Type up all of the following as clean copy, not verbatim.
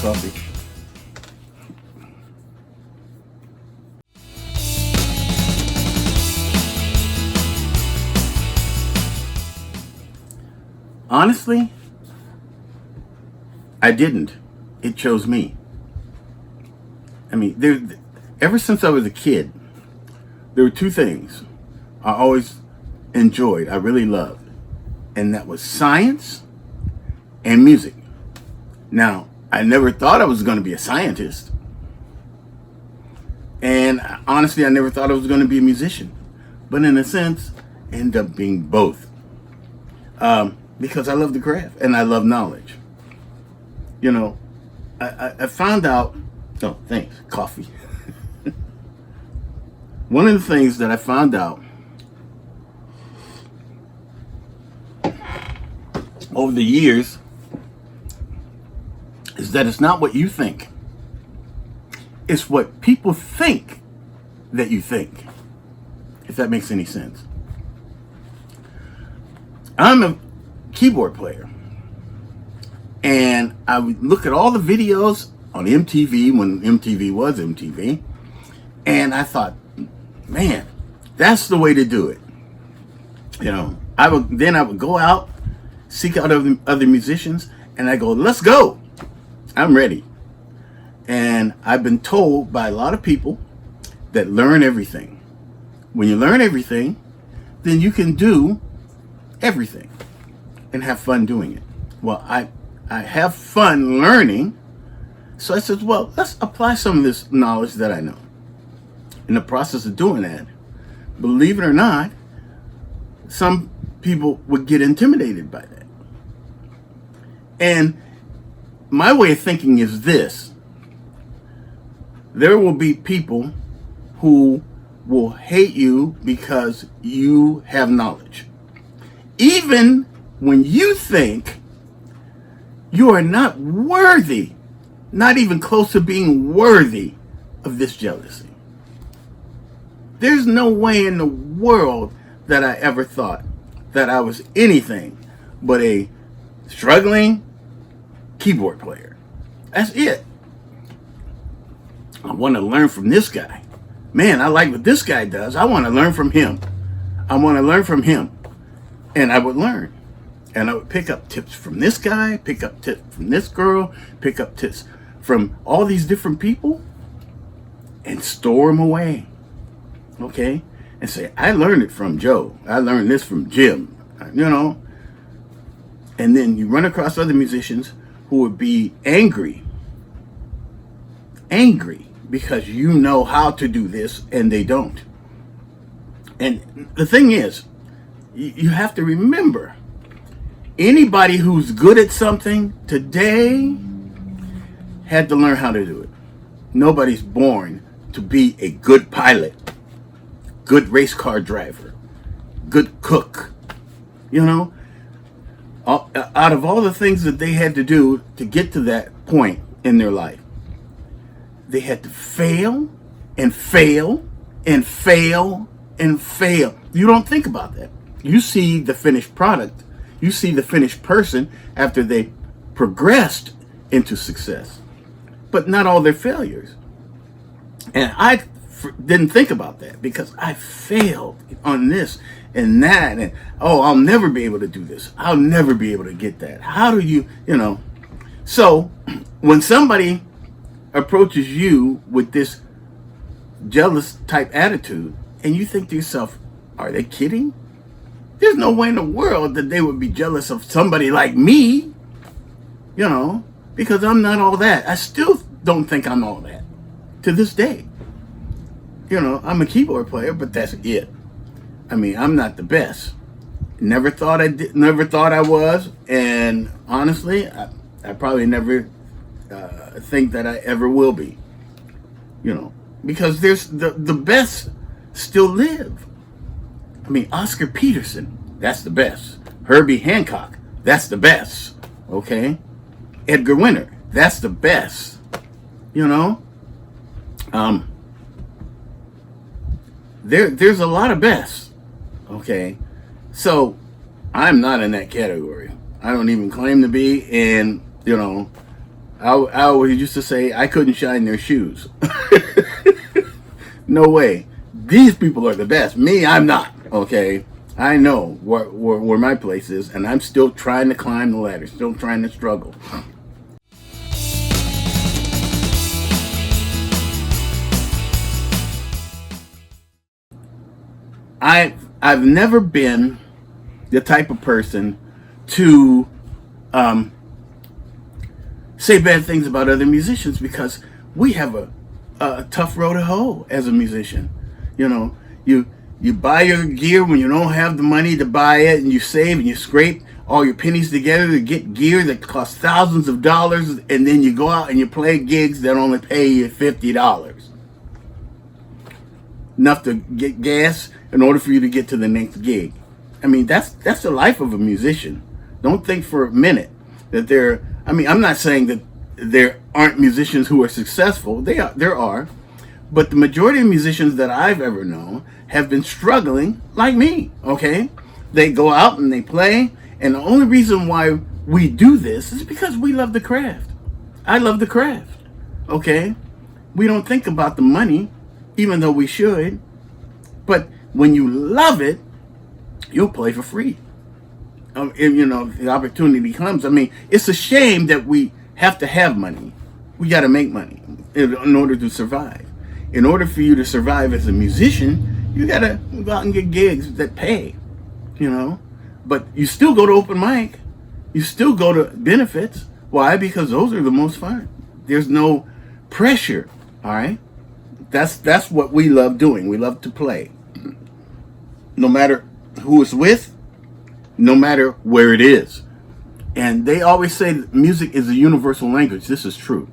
coffee. Honestly, I didn't. It chose me. I mean, ever since I was a kid, there were two things I always enjoyed, I really loved, and that was science and music. Now, I never thought I was going to be a scientist. And honestly, I never thought I was going to be a musician. But in a sense, I ended up being both. Because I love the craft and I love knowledge. You know, I found out, oh, thanks, coffee. One of the things that I found out over the years is that it's not what you think. It's what people think that you think, if that makes any sense. I'm a keyboard player, and I would look at all the videos on MTV when MTV was MTV, and I thought, man, that's the way to do it. You know, I would go out, seek out other musicians, and I go, let's go. I'm ready. And I've been told by a lot of people that learn everything. When you learn everything, then you can do everything and have fun doing it. Well, I have fun learning, so I said, well, let's apply some of this knowledge that I know. In the process of doing that, believe it or not, some people would get intimidated by that. And my way of thinking is this: there will be people who will hate you because you have knowledge, even when you think you are not worthy, not even close to being worthy of this jealousy. There's no way in the world that I ever thought that I was anything but a struggling keyboard player. That's it. I want to learn from this guy. Man, I like what this guy does. I want to learn from him. I want to learn from him. And I would learn. And I would pick up tips from this guy, pick up tips from this girl, pick up tips from all these different people, and store them away. Okay? And say, I learned it from Joe. I learned this from Jim. You know? And then you run across other musicians who would be angry because you know how to do this and they don't. And the thing is, you have to remember, anybody who's good at something today had to learn how to do it. Nobody's born to be a good pilot, good race car driver, good cook. You know, out of all the things that they had to do to get to that point in their life, they had to fail and fail and fail and fail. You don't think about that. You see the finished product. You see the finished person after they progressed into success, but not all their failures. And I didn't think about that because I failed on this and that, and oh, I'll never be able to do this. I'll never be able to get that. How do you know? So when somebody approaches you with this jealous type attitude, and you think to yourself, are they kidding? There's no way in the world that they would be jealous of somebody like me, you know, because I'm not all that. I still don't think I'm all that to this day. You know, I'm a keyboard player, but that's it. I mean, I'm not the best. Never thought I was, and honestly, I probably never think that I ever will be. You know, because there's the best still live. I mean, Oscar Peterson, that's the best. Herbie Hancock, that's the best. Okay? Edgar Winter, that's the best. You know? There's a lot of best. Okay? So, I'm not in that category. I don't even claim to be, and, you know, I always used to say I couldn't shine their shoes. No way. These people are the best. Me, I'm not. Okay, I know where my place is, and I'm still trying to climb the ladder, still trying to struggle. I've never been the type of person to say bad things about other musicians, because we have a tough road to hoe as a musician. You know, you buy your gear when you don't have the money to buy it, and you save and you scrape all your pennies together to get gear that costs thousands of dollars, and then you go out and you play gigs that only pay you $50. Enough to get gas in order for you to get to the next gig. I mean, that's the life of a musician. Don't think for a minute that I'm not saying that there aren't musicians who are successful. There are. But the majority of musicians that I've ever known have been struggling like me, okay? They go out and they play, and the only reason why we do this is because we love the craft. I love the craft, okay? We don't think about the money, even though we should. But when you love it, you'll play for free. You know, if the opportunity comes. I mean, it's a shame that we have to have money. We got to make money in order to survive. In order for you to survive as a musician, you got to go out and get gigs that pay, you know. But you still go to open mic. You still go to benefits. Why? Because those are the most fun. There's no pressure, all right? That's what we love doing. We love to play. No matter who it's with, no matter where it is. And they always say that music is a universal language. This is true.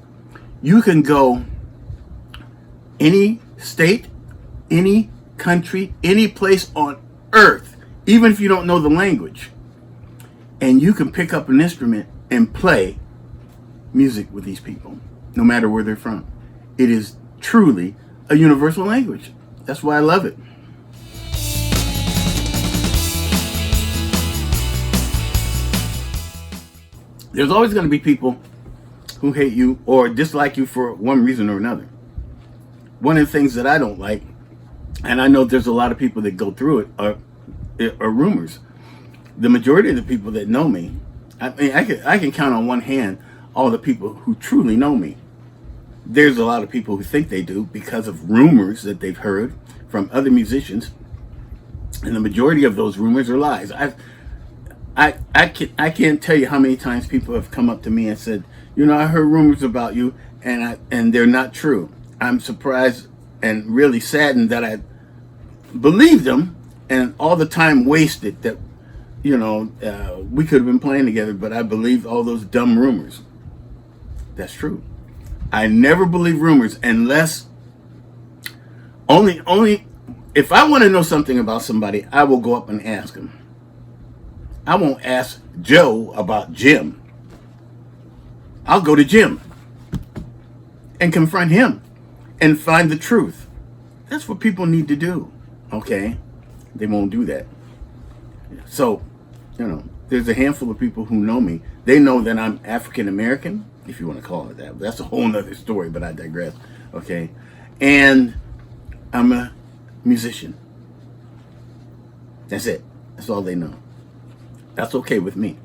You can go any state, any country, any place on earth, even if you don't know the language, and you can pick up an instrument and play music with these people, no matter where they're from. It is truly a universal language. That's why I love it. There's always going to be people who hate you or dislike you for one reason or another. One of the things that I don't like, and I know there's a lot of people that go through it, are rumors. The majority of the people that know me, I mean, I can count on one hand all the people who truly know me. There's a lot of people who think they do because of rumors that they've heard from other musicians, and the majority of those rumors are lies. I can't tell you how many times people have come up to me and said, you know, I heard rumors about you, and they're not true. I'm surprised and really saddened that I believed them, and all the time wasted that, you know, we could have been playing together, but I believed all those dumb rumors. That's true. I never believe rumors unless only if I want to know something about somebody, I will go up and ask them. I won't ask Joe about Jim. I'll go to Jim and confront him and find the truth. That's what people need to do, okay? They won't do that. So, you know, there's a handful of people who know me. They know that I'm African American, if you want to call it that. That's a whole nother story, but I digress, okay? And I'm a musician. That's it. That's all they know. That's okay with me.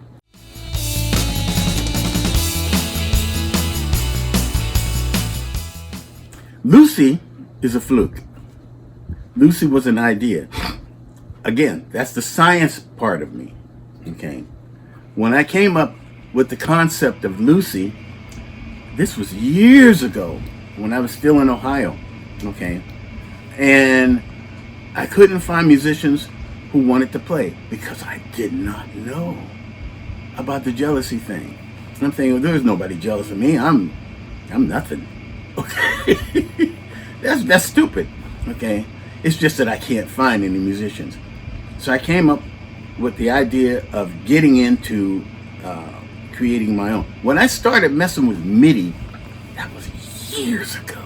LUCI is a fluke. LUCI was an idea. Again, that's the science part of me. Okay. When I came up with the concept of LUCI, this was years ago when I was still in Ohio. Okay. And I couldn't find musicians who wanted to play because I did not know about the jealousy thing. I'm thinking, well, there's nobody jealous of me. I'm nothing. Okay. That's stupid. Okay. It's just that I can't find any musicians. So I came up with the idea of getting into creating my own. When I started messing with MIDI, that was years ago.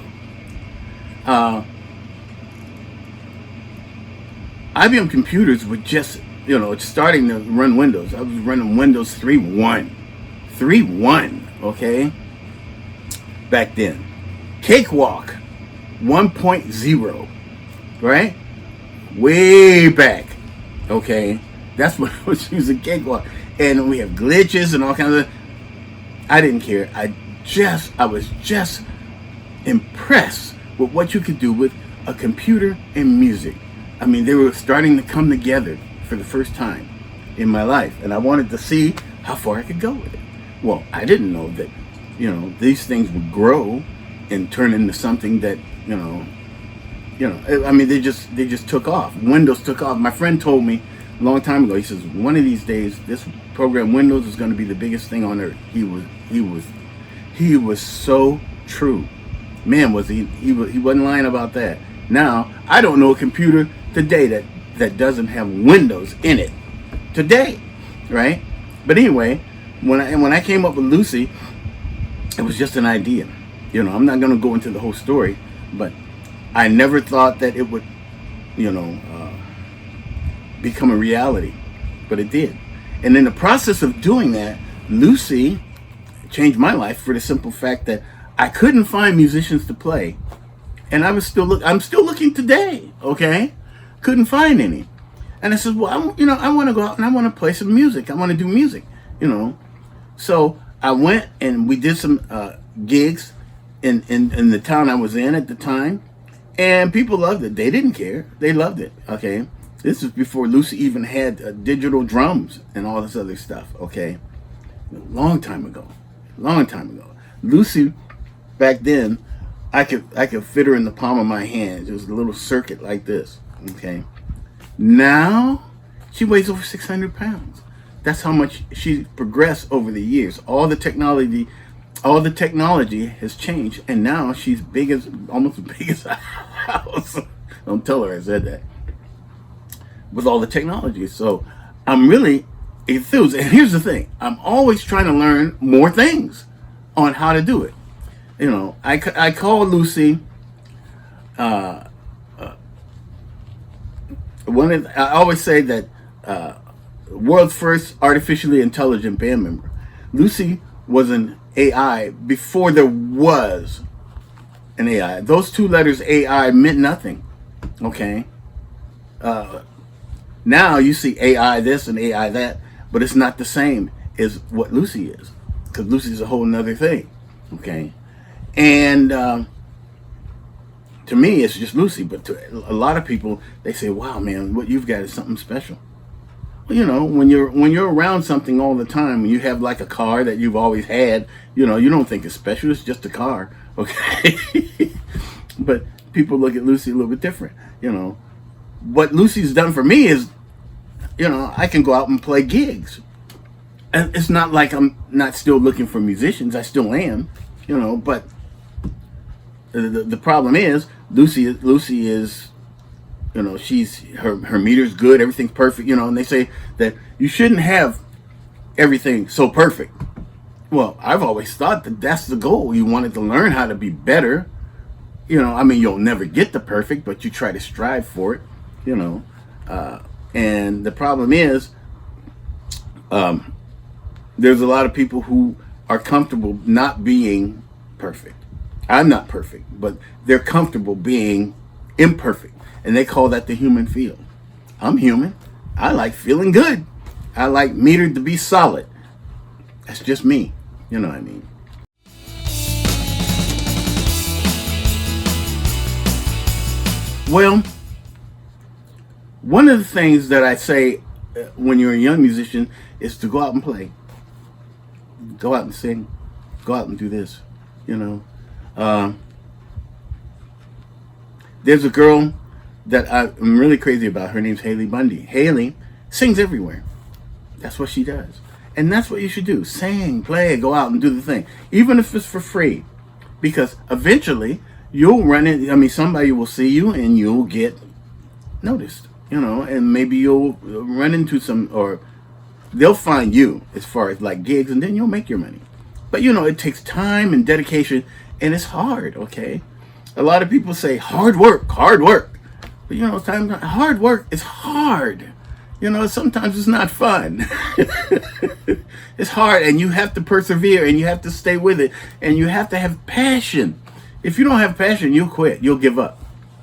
IBM computers were just, you know, starting to run Windows. I was running Windows 3.1. 3.1, okay? back then. Cakewalk 1.0, right? Way back. Okay, that's when I was using Cakewalk, and we have glitches and all kinds of. I didn't care. I was just impressed with what you could do with a computer and music. I mean, they were starting to come together for the first time in my life, and I wanted to see how far I could go with it. Well, I didn't know that, these things would grow and turn into something that, I mean, they just took off. Windows took off. My friend told me a long time ago, he says, one of these days, this program Windows is going to be the biggest thing on earth. He was so true. Man, was he wasn't lying about that. Now, I don't know a computer today that doesn't have Windows in it. Today, right? But anyway, when I came up with LUCI, it was just an idea. I'm not going to go into the whole story, but I never thought that it would, become a reality, but it did. And in the process of doing that, LUCI changed my life for the simple fact that I couldn't find musicians to play, and I'm still looking today. Okay, couldn't find any, and I said, well, I want to go out and I want to play some music. I want to do music, So I went and we did some gigs in the town I was in at the time, and people loved it. They didn't care. They loved it. Okay, this is before LUCI even had digital drums and all this other stuff. Okay, long time ago. LUCI back then, I could fit her in the palm of my hand. It was a little circuit like this. Okay, now she weighs over 600 pounds. That's how much she progressed over the years. All the technology has changed, and now she's almost as big as a house. Don't tell her I said that. With all the technology, so I'm really enthused. And here's the thing: I'm always trying to learn more things on how to do it. I call LUCI I always say that world's first artificially intelligent band member. LUCI was an AI before there was an AI. Those two letters AI meant nothing. Okay. Now you see AI this and AI that, but it's not the same as what LUCI is, because LUCI is a whole nother thing. Okay. And to me, it's just LUCI, but to a lot of people, they say, "Wow, man, what you've got is something special." Well, when you're around something all the time, when you have like a car that you've always had, you don't think it's special. It's just a car, okay? But people look at LUCI a little bit different. What LUCI's done for me is, I can go out and play gigs, and it's not like I'm not still looking for musicians. I still am, but. The problem is LUCI is, she's her meter's good, everything's perfect, and they say that you shouldn't have everything so perfect. Well, I've always thought that that's the goal. You wanted to learn how to be better. You'll never get the perfect, but you try to strive for it. And the problem is, there's a lot of people who are comfortable not being perfect. I'm not perfect, but they're comfortable being imperfect, and they call that the human feel. I'm human. I like feeling good. I like meter to be solid. That's just me. You know what I mean? Well, one of the things that I say when you're a young musician is to go out and play. Go out and sing. Go out and do this. There's a girl that I'm really crazy about. Her name's Haley Bundy. Haley sings everywhere. That's what she does. And that's what you should do. Sing, play, go out and do the thing. Even if it's for free. Because eventually you'll run in, somebody will see you and you'll get noticed. And maybe you'll run into or they'll find you as far as like gigs, and then you'll make your money. But it takes time and dedication. And it's hard, okay? A lot of people say hard work. But hard work is hard. Sometimes it's not fun. It's hard, and you have to persevere, and you have to stay with it, and you have to have passion. If you don't have passion, you'll quit. You'll give up.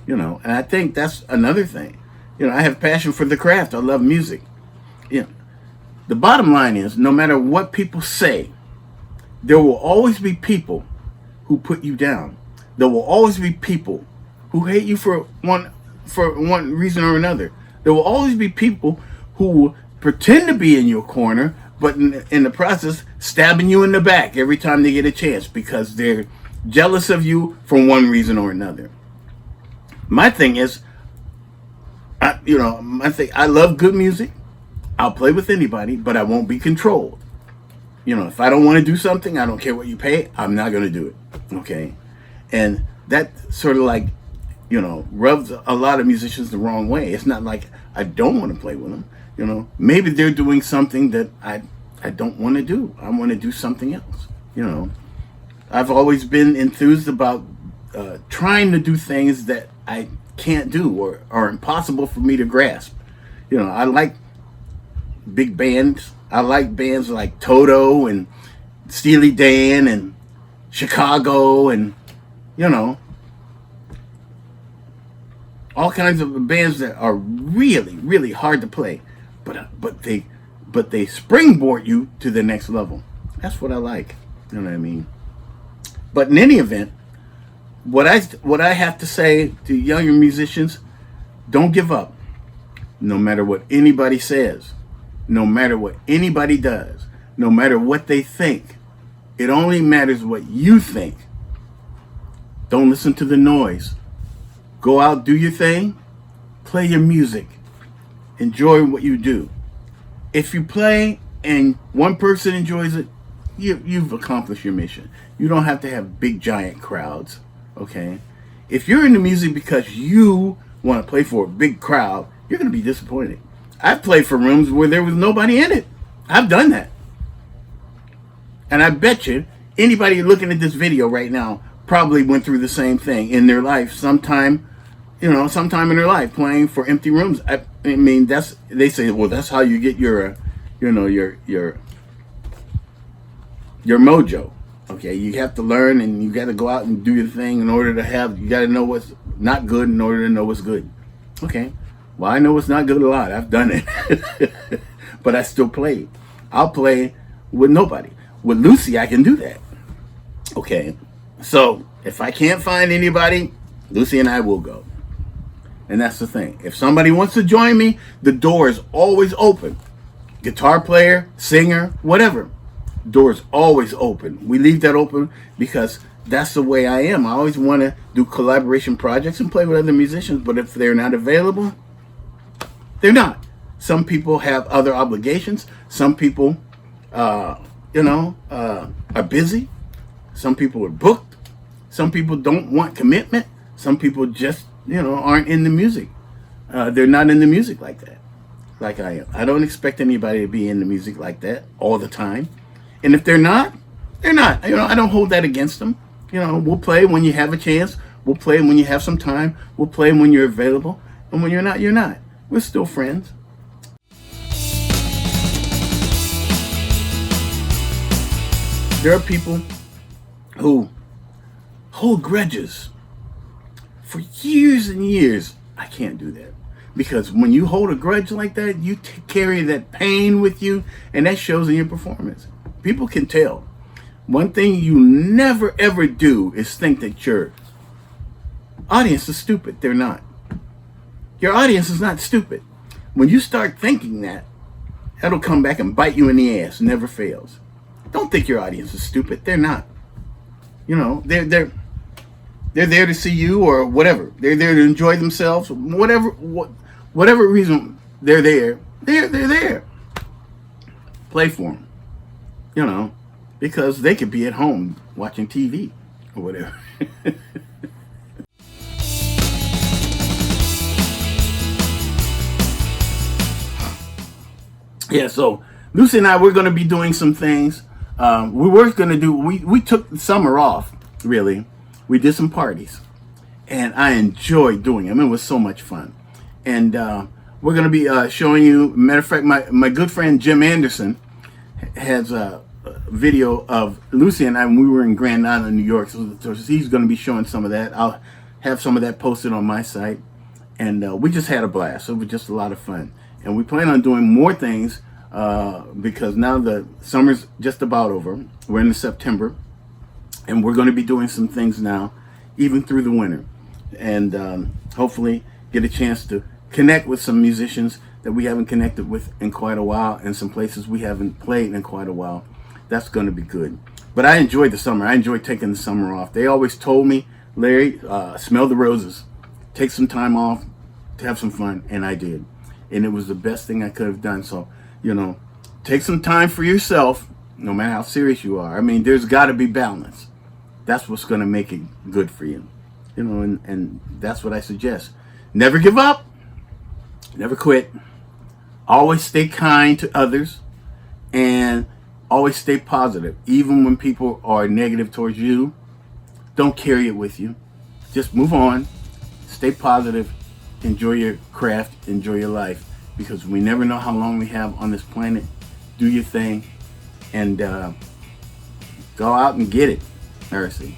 And I think that's another thing. I have passion for the craft. I love music. The bottom line is, no matter what people say, there will always be people who put you down. There will always be people who hate you for one reason or another. There will always be people who pretend to be in your corner, but in the process, stabbing you in the back every time they get a chance because they're jealous of you for one reason or another. My thing is, I love good music. I'll play with anybody, but I won't be controlled. If I don't want to do something, I don't care what you pay, I'm not going to do it. Okay? And that sort of rubs a lot of musicians the wrong way. It's not like I don't want to play with them. Maybe they're doing something that I don't want to do. I want to do something else. I've always been enthused about trying to do things that I can't do or are impossible for me to grasp. I like big bands. I like bands like Toto and Steely Dan and Chicago and all kinds of bands that are really, really hard to play, but they springboard you to the next level. That's what I like. You know what I mean? But in any event, what I have to say to younger musicians, don't give up. No matter what anybody says, no matter what anybody does, no matter what they think, it only matters what you think. Don't listen to the noise. Go out, do your thing, play your music, enjoy what you do. If you play and one person enjoys it, you've accomplished your mission. You don't have to have big giant crowds, okay? If you're into music because you want to play for a big crowd, you're going to be disappointed. I've played for rooms where there was nobody in it. I've done that. And I bet you anybody looking at this video right now probably went through the same thing in their life sometime in their life, playing for empty rooms. I mean, they say, well, that's how you get your mojo. Okay, you have to learn, and you got to go out and do your thing you got to know what's not good in order to know what's good. Okay, well, I know what's not good a lot. I've done it. But I still play. I'll play with nobody. With LUCI, I can do that. Okay, so if I can't find anybody, LUCI and I will go. And that's the thing. If somebody wants to join me, the door is always open. Guitar player, singer, whatever. Door is always open. We leave that open because that's the way I am. I always want to do collaboration projects and play with other musicians, but if they're not available, they're not. Some people have other obligations. Some people, are busy. Some people are booked. Some people don't want commitment. Some people just, aren't in the music. They're not in the music like that, like I am. I don't expect anybody to be in the music like that all the time. And if they're not, they're not. I don't hold that against them. We'll play when you have a chance. We'll play when you have some time. We'll play when you're available. And when you're not, you're not. We're still friends. There are people who hold grudges for years and years. I can't do that. Because when you hold a grudge like that, you carry that pain with you, and that shows in your performance. People can tell. One thing you never ever do is think that your audience is stupid. They're not. Your audience is not stupid. When you start thinking that, that'll come back and bite you in the ass. Never fails. Don't think your audience is stupid. They're not. They're there to see you or whatever. They're there to enjoy themselves. Whatever reason they're there. They're there. Play for them. Because they could be at home watching TV or whatever. Yeah, so Lucy and I, we're going to be doing some things. We took the summer off, really. We did some parties. And I enjoyed doing them. It was so much fun. And we're going to be showing you, matter of fact, my good friend Jim Anderson has a video of LUCI and I when we were in Grand Island, New York. So he's going to be showing some of that. I'll have some of that posted on my site. And we just had a blast. It was just a lot of fun. And we plan on doing more things because now the summer's just about over. We're in September. And we're going to be doing some things now, even through the winter. And hopefully get a chance to connect with some musicians that we haven't connected with in quite a while, and some places we haven't played in quite a while. That's going to be good. But I enjoyed the summer. I enjoyed taking the summer off. They always told me, Larry, smell the roses. Take some time off to have some fun, and I did. And it was the best thing I could have done. So, take some time for yourself, no matter how serious you are. I mean, there's got to be balance. That's what's going to make it good for you. And that's what I suggest. Never give up. Never quit. Always stay kind to others. And always stay positive. Even when people are negative towards you, don't carry it with you. Just move on. Stay positive. Enjoy your craft. Enjoy your life. Because we never know how long we have on this planet. Do your thing. And go out and get it. Mercy.